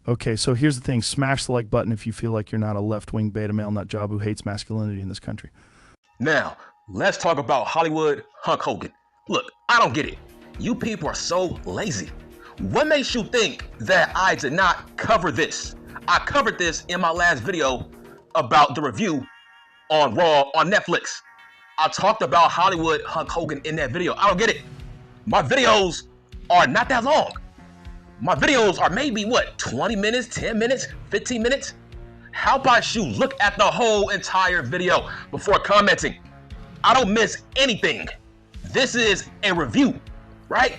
Okay, so here's the thing. Smash the like button if you feel like you're not a left-wing beta male nut job who hates masculinity in this country. Now, let's talk about Hollywood Hulk Hogan. Look, I don't get it. You people are so lazy. What makes you think that I did not cover this? I covered this in my last video about the review on Raw on Netflix. I talked about Hollywood Hulk Hogan in that video. I don't get it. My videos are not that long. My videos are maybe, 20 minutes, 10 minutes, 15 minutes? How about you look at the whole entire video before commenting? I don't miss anything. This is a review, right?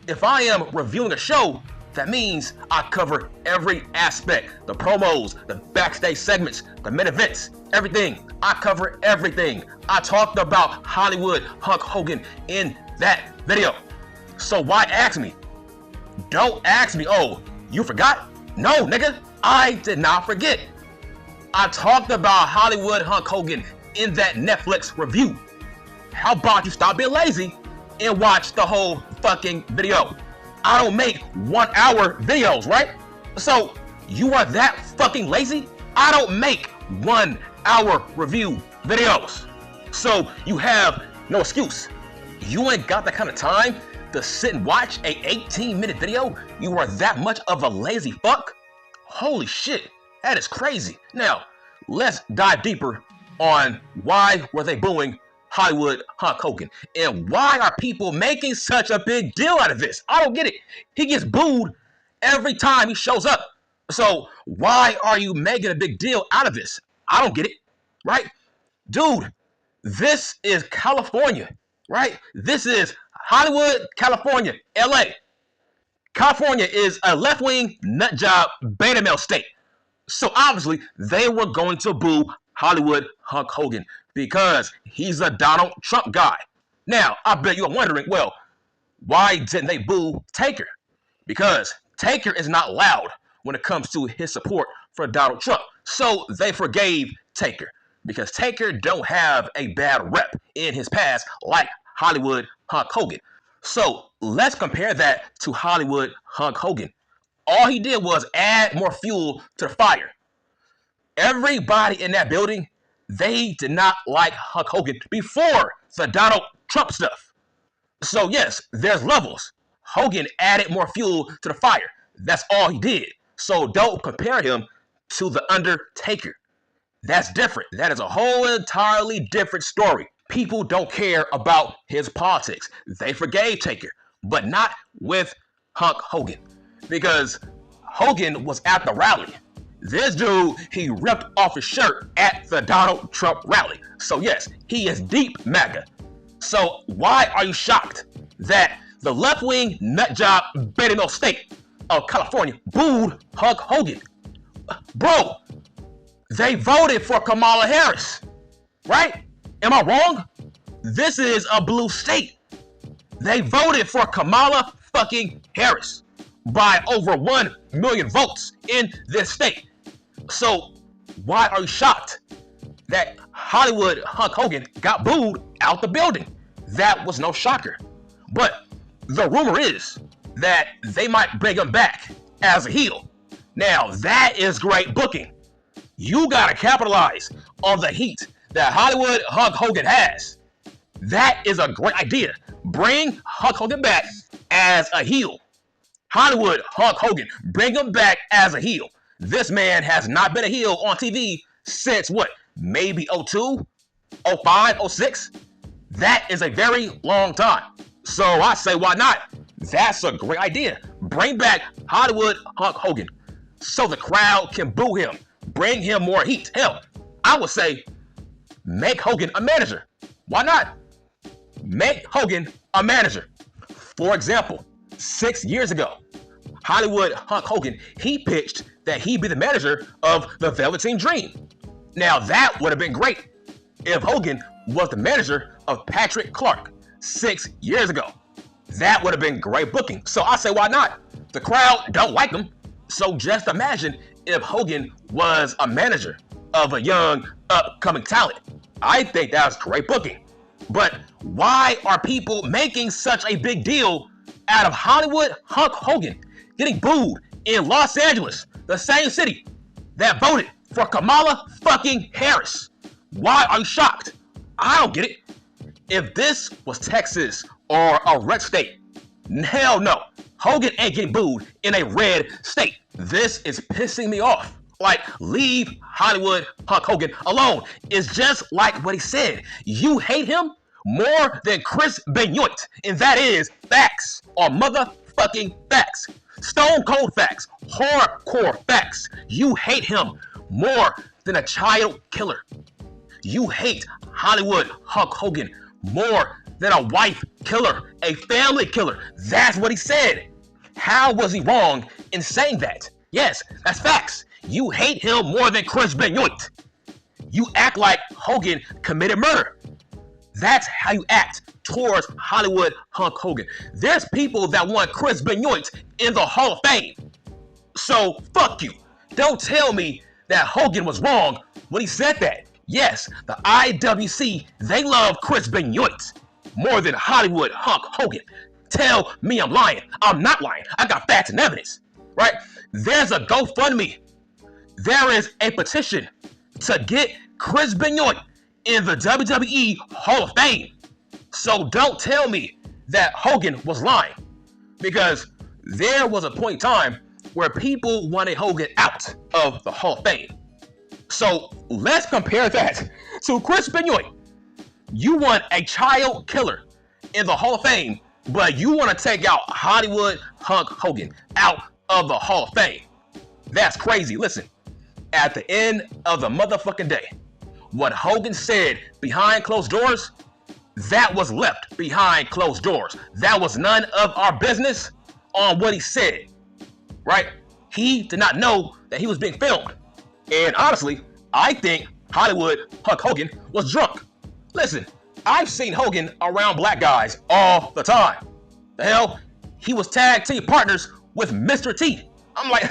If I am reviewing a show, that means I cover every aspect. The promos, the backstage segments, the main events, everything. I cover everything. I talked about Hollywood Hulk Hogan in that video. So why ask me? Don't ask me, oh, you forgot? No, nigga, I did not forget. I talked about Hollywood Hulk Hogan in that Netflix review. How about you stop being lazy and watch the whole fucking video? I don't make 1 hour videos, right? So you are that fucking lazy? I don't make 1 hour review videos. So you have no excuse. You ain't got that kind of time to sit and watch a 18-minute video? You are that much of a lazy fuck? Holy shit, that is crazy. Now, let's dive deeper on why were they booing Hollywood Hulk Hogan, and why are people making such a big deal out of this? I don't get it. He gets booed every time he shows up. So why are you making a big deal out of this? I don't get it, right? Dude, this is California, right? This is Hollywood, California, LA. California is a left-wing nut job beta male state. So obviously they were going to boo Hollywood Hulk Hogan because he's a Donald Trump guy. Now, I bet you're wondering, well, why didn't they boo Taker? Because Taker is not loud when it comes to his support for Donald Trump. So they forgave Taker because Taker don't have a bad rep in his past like Hollywood Hulk Hogan. So let's compare that to Hollywood Hulk Hogan. All he did was add more fuel to the fire. Everybody in that building, they did not like Hulk Hogan before the Donald Trump stuff. So yes, there's levels. Hogan added more fuel to the fire. That's all he did. So don't compare him to the Undertaker. That's different. That is a whole entirely different story. People don't care about his politics. They forgave Taker, but not with Hulk Hogan. Because Hogan was at the rally. This dude, he ripped off his shirt at the Donald Trump rally. So yes, he is deep MAGA. So why are you shocked that the left-wing nutjob beta male state of California booed Hulk Hogan? Bro, they voted for Kamala Harris, right? Am I wrong? This is a blue state. They voted for Kamala fucking Harris by over 1 million votes in this state. So why are you shocked that Hollywood Hulk Hogan got booed out the building? That was no shocker. But the rumor is that they might bring him back as a heel. Now that is great booking. You gotta capitalize on the heat that Hollywood Hulk Hogan has. That is a great idea. Bring Hulk Hogan back as a heel. Hollywood Hulk Hogan, bring him back as a heel. This man has not been a heel on TV since what? Maybe 02, 05, 06? That is a very long time. So I say, why not? That's a great idea. Bring back Hollywood Hulk Hogan so the crowd can boo him. Bring him more heat. Hell, I would say make Hogan a manager. Why not? Make Hogan a manager. For example, 6 years ago, Hollywood Hulk Hogan, he pitched that he'd be the manager of the Velveteen Dream. Now that would have been great if Hogan was the manager of Patrick Clark 6 years ago. That would have been great booking. So I say, why not? The crowd don't like him. So just imagine if Hogan was a manager of a young upcoming talent. I think that's great booking. But why are people making such a big deal out of Hollywood Hulk Hogan getting booed in Los Angeles, the same city that voted for Kamala fucking Harris. Why are you shocked? I don't get it. If this was Texas or a red state, hell no. Hogan ain't getting booed in a red state. This is pissing me off. Like, leave Hollywood Hulk Hogan alone. It's just like what he said. You hate him more than Chris Benoit. And that is facts, or motherfucking facts. Stone cold facts. Hardcore facts. You hate him more than a child killer. You hate Hollywood Hulk Hogan more than a wife killer, a family killer. That's what he said. How was he wrong in saying that? Yes, that's facts. You hate him more than Chris Benoit. You act like Hogan committed murder. That's how you act towards Hollywood Hulk Hogan. There's people that want Chris Benoit in the Hall of Fame. So fuck you. Don't tell me that Hogan was wrong when he said that. Yes, the IWC, they love Chris Benoit more than Hollywood Hulk Hogan. Tell me I'm lying. I'm not lying. I got facts and evidence, right? There's a GoFundMe. There is a petition to get Chris Benoit in the WWE Hall of Fame. So don't tell me that Hogan was lying, because there was a point in time where people wanted Hogan out of the Hall of Fame. So let's compare that to Chris Benoit. You want a child killer in the Hall of Fame, but you want to take out Hollywood Hulk Hogan out of the Hall of Fame. That's crazy. Listen, at the end of the motherfucking day, what Hogan said behind closed doors, that was left behind closed doors. That was none of our business on what he said, right? He did not know that he was being filmed. And honestly, I think Hollywood Hulk Hogan was drunk. Listen, I've seen Hogan around black guys all the time. The hell, he was tag team partners with Mr. T. I'm like,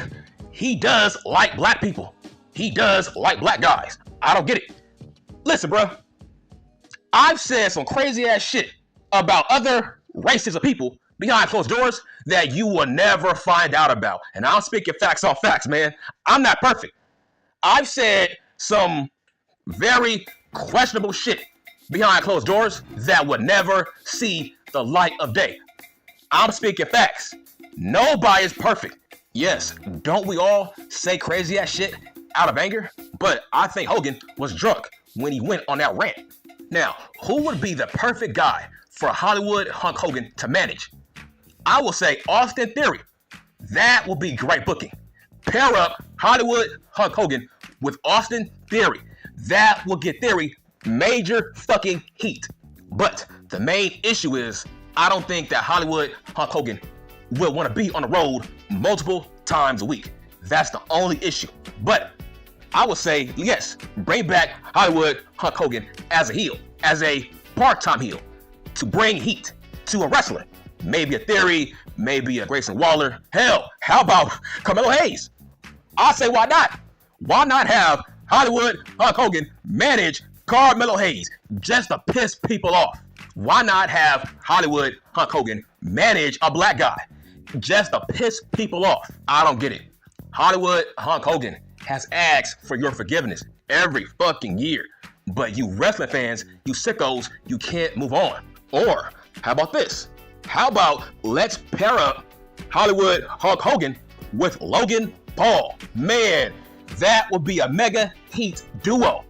he does like black people. He does like black guys. I don't get it. Listen, bro, I've said some crazy ass shit about other races of people behind closed doors that you will never find out about. And I'm speaking facts on facts, man. I'm not perfect. I've said some very questionable shit behind closed doors that would never see the light of day. I'm speaking facts. Nobody is perfect. Yes, don't we all say crazy ass shit out of anger? But I think Hogan was drunk when he went on that rant. Now, who would be the perfect guy for Hollywood Hulk Hogan to manage? I will say Austin Theory. That will be great booking. Pair up Hollywood Hulk Hogan with Austin Theory. That will get Theory major fucking heat. But the main issue is, I don't think that Hollywood Hulk Hogan will want to be on the road multiple times a week. That's the only issue. But I would say, yes, bring back Hollywood Hulk Hogan as a heel, as a part-time heel, to bring heat to a wrestler. Maybe a Theory, maybe a Grayson Waller. Hell, how about Carmelo Hayes? I say, why not? Why not have Hollywood Hulk Hogan manage Carmelo Hayes just to piss people off? Why not have Hollywood Hulk Hogan manage a black guy just to piss people off? I don't get it. Hollywood Hulk Hogan has asked for your forgiveness every fucking year. But you wrestling fans, you sickos, you can't move on. Or how about this? How about let's pair up Hollywood Hulk Hogan with Logan Paul? Man, that would be a mega heat duo.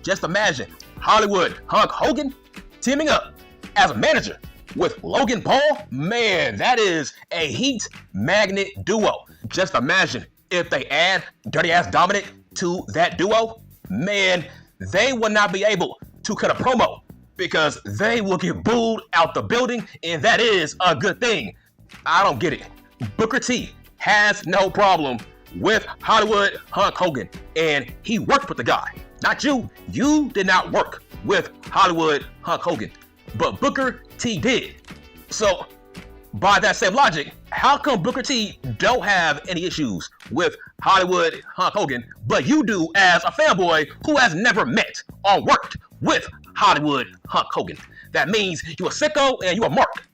Just imagine Hollywood Hulk Hogan teaming up as a manager with Logan Paul. Man, that is a heat magnet duo. Just imagine if they add Dirty Ass Dominic to that duo. Man, they will not be able to cut a promo because they will get booed out the building, and that is a good thing. I don't get it. Booker T has no problem with Hollywood Hulk Hogan, and he worked with the guy. Not you. You did not work with Hollywood Hulk Hogan, but Booker T did. So, by that same logic, how come Booker T don't have any issues with Hollywood Hulk Hogan, but you do as a fanboy who has never met or worked with Hollywood Hulk Hogan? That means you a sicko and you a mark.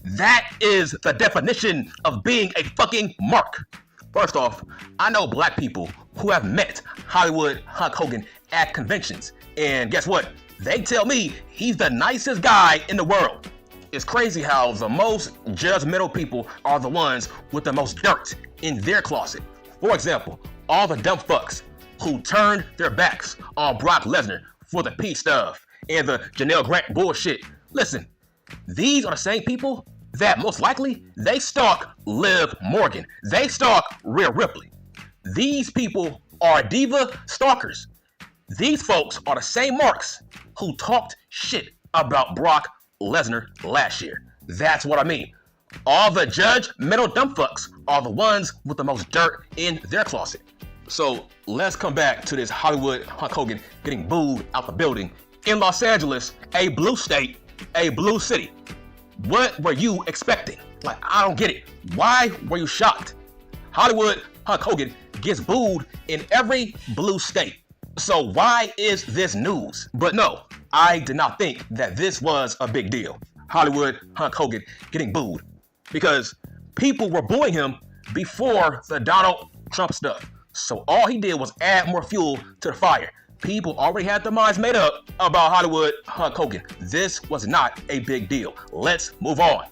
That is the definition of being a fucking mark. First off, I know black people who have met Hollywood Hulk Hogan at conventions, and guess what? They tell me he's the nicest guy in the world. It's crazy how the most judgmental people are the ones with the most dirt in their closet. For example, all the dumb fucks who turned their backs on Brock Lesnar for the peace stuff and the Janelle Grant bullshit. Listen, these are the same people that most likely they stalk Liv Morgan. They stalk Rhea Ripley. These people are diva stalkers. These folks are the same marks who talked shit about Brock Lesnar last year. That's what I mean. All the judgmental dumb fucks are the ones with the most dirt in their closet. So let's come back to this Hollywood Hulk Hogan getting booed out the building in Los Angeles, a blue state, a blue city. What were you expecting? Like, I don't get it. Why were you shocked? Hollywood Hulk Hogan gets booed in every blue state. So why is this news? But no, I did not think that this was a big deal. Hollywood Hulk Hogan getting booed. Because people were booing him before the Donald Trump stuff. So all he did was add more fuel to the fire. People already had their minds made up about Hollywood Hulk Hogan. This was not a big deal. Let's move on.